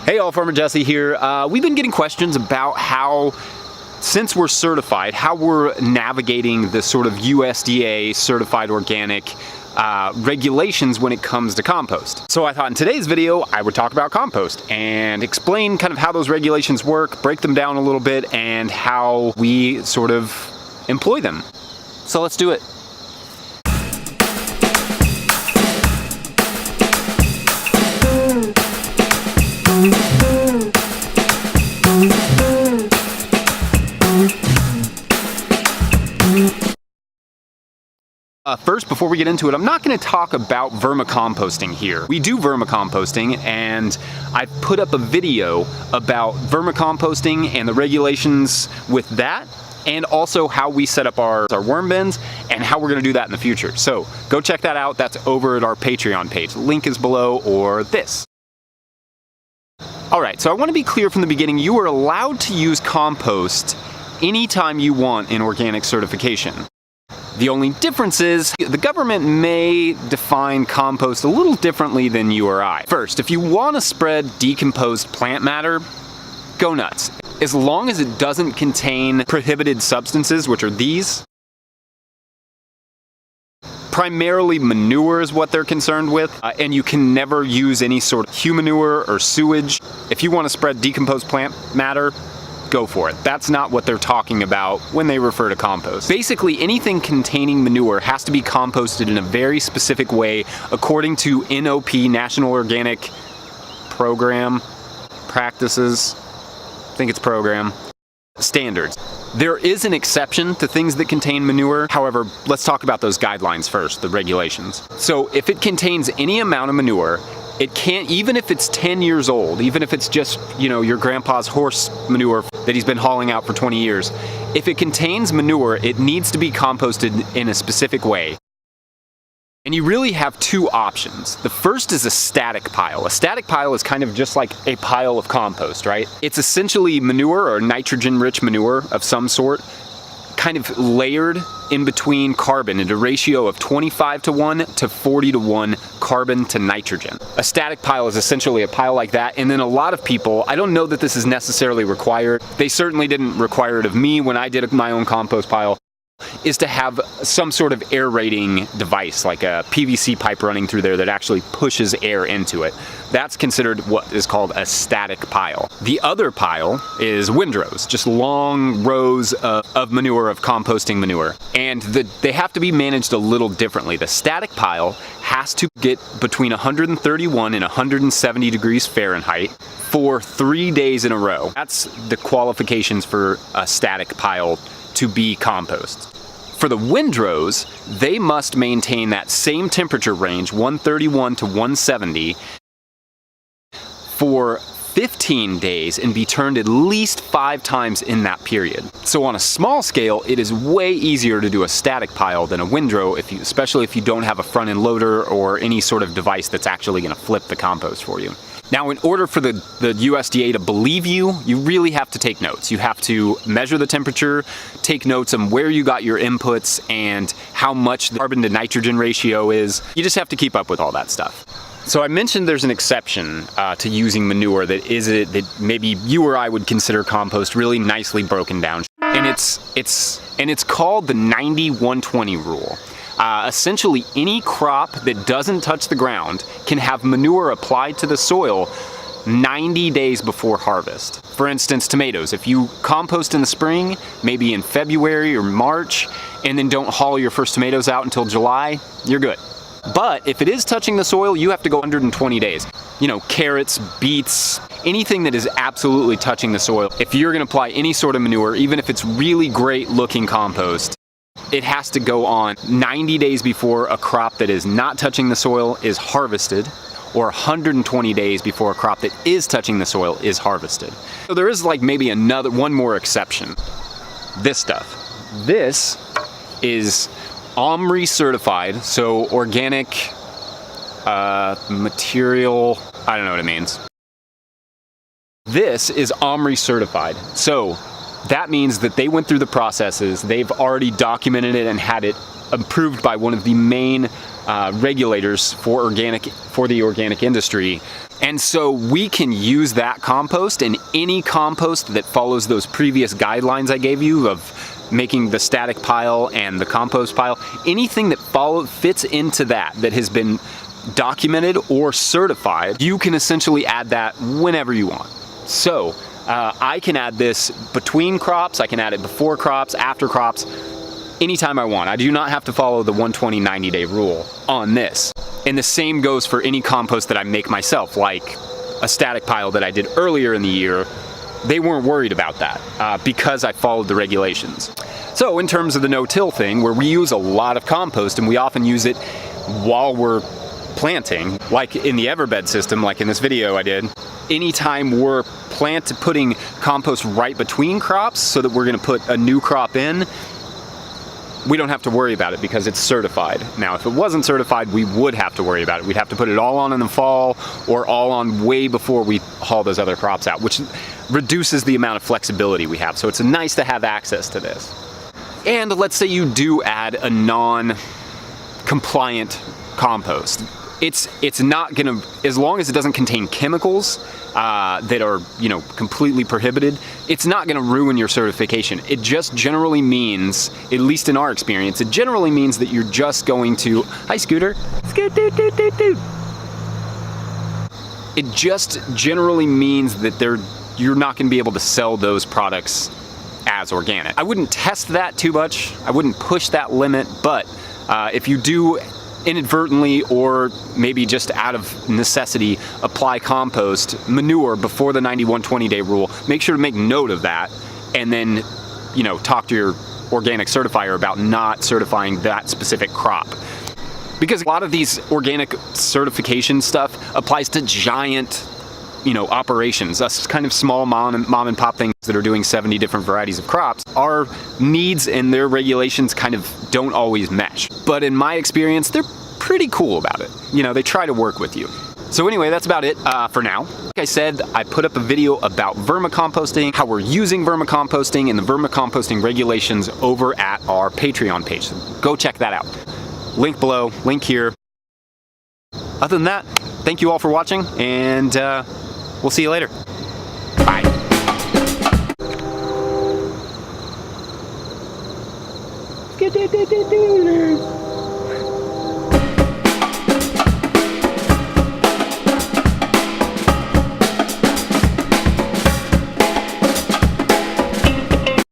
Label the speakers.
Speaker 1: Hey all, Farmer Jesse here. We've been getting questions about how, since we're certified, how we're navigating the sort of USDA certified organic regulations when it comes to compost. So I thought in today's video I would talk about compost and explain kind of how those regulations work, break them down a little bit, and how we sort of employ them. So let's do it. First, before we get into it, I'm not going to talk about vermicomposting here. We do vermicomposting, and I put up a video about vermicomposting and the regulations with that, and also how we set up our worm bins and how we're going to do that in the future. So go check that out. That's over at our Patreon page. Link is below, or this. All right, so I want to be clear from the beginning. You are allowed to use compost anytime you want in organic certification. The only difference is the government may define compost a little differently than you or I. First, if you want to spread decomposed plant matter, go nuts. As long as it doesn't contain prohibited substances, which are these. Primarily manure is what they're concerned with, and you can never use any sort of human manure or sewage. If you want to spread decomposed plant matter, go for it. That's not what they're talking about when they refer to compost. Basically, anything containing manure has to be composted in a very specific way according to NOP, National Organic Program Practices, I think it's program, standards. There is an exception to things that contain manure. However, let's talk about those guidelines first, the regulations. So if it contains any amount of manure, it can't, even if it's 10 years old, even if it's just, you know, your grandpa's horse manure that he's been hauling out for 20 years, if it contains manure, it needs to be composted in a specific way. And you really have two options. The first is a static pile. A static pile is kind of just like a pile of compost, right? It's essentially manure or nitrogen-rich manure of some sort, kind of layered in between carbon at a ratio of 25:1 to 40:1 carbon to nitrogen. A static pile is essentially a pile like that, and then a lot of people, I don't know that this is necessarily required, they certainly didn't require it of me when I did my own compost pile, is to have some sort of aerating device, like a PVC pipe running through there that actually pushes air into it. That's considered what is called a static pile. The other pile is windrows, just long rows of manure, of composting manure. And they have to be managed a little differently. The static pile has to get between 131 and 170 degrees Fahrenheit for 3 days in a row. That's the qualifications for a static pile to be compost. For the windrows, they must maintain that same temperature range, 131 to 170, for 15 days and be turned at least 5 times in that period. So on a small scale, it is way easier to do a static pile than a windrow, especially if you don't have a front end loader or any sort of device that's actually going to flip the compost for you. Now, in order for the USDA to believe you, you really have to take notes. You have to measure the temperature, take notes on where you got your inputs and how much the carbon to nitrogen ratio is. You just have to keep up with all that stuff. So I mentioned there's an exception to using manure that maybe you or I would consider compost, really nicely broken down. And it's called the 90-120 rule. Essentially, any crop that doesn't touch the ground can have manure applied to the soil 90 days before harvest. For instance, tomatoes. If you compost in the spring, maybe in February or March, and then don't haul your first tomatoes out until July, you're good. But if it is touching the soil, you have to go 120 days. You know, carrots, beets, anything that is absolutely touching the soil. If you're going to apply any sort of manure, even if it's really great looking compost, it has to go on 90 days before a crop that is not touching the soil is harvested, or 120 days before a crop that is touching the soil is harvested. So there is like maybe one more exception. This stuff. This is Omri Certified, so organic material, I don't know what it means. This is Omri Certified. So that means that they went through the processes, they've already documented it and had it approved by one of the main regulators for the organic industry And so we can use that compost in any compost that follows those previous guidelines I gave you of making the static pile and the compost pile. Anything that fits into that has been documented or certified, you can essentially add that whenever you want. So I can add this between crops, I can add it before crops, after crops, anytime I want. I do not have to follow the 120 90-day rule on this. And the same goes for any compost that I make myself, like a static pile that I did earlier in the year. They weren't worried about that because I followed the regulations. So in terms of the no-till thing, where we use a lot of compost and we often use it while we're planting, like in the everbed system, like in this video I did, anytime we're putting compost right between crops so that we're gonna put a new crop in, we don't have to worry about it because it's certified. Now, if it wasn't certified, we would have to worry about it. We'd have to put it all on in the fall or all on way before we haul those other crops out, which reduces the amount of flexibility we have. So it's nice to have access to this. And let's say you do add a non-compliant compost. It's not gonna, as long as it doesn't contain chemicals that are, you know, completely prohibited, it's not gonna ruin your certification. It just generally means, at least in our experience, it generally means that you're just going to, hi Scooter, scoot doot doot doot doot. It just generally means that you're not gonna be able to sell those products as organic. I wouldn't test that too much. I wouldn't push that limit, but if you do inadvertently or maybe just out of necessity apply compost manure before the 91-20 day rule, make sure to make note of that and then, you know, talk to your organic certifier about not certifying that specific crop. Because a lot of these organic certification stuff applies to giant, you know, operations, us kind of small mom and pop things that are doing 70 different varieties of crops. Our needs and their regulations kind of don't always mesh. But in my experience, they're pretty cool about it. You know, they try to work with you. So anyway, that's about it for now. Like I said, I put up a video about vermicomposting, how we're using vermicomposting and the vermicomposting regulations over at our Patreon page. So go check that out. Link below, link here. Other than that, thank you all for watching, and we'll see you later. Bye.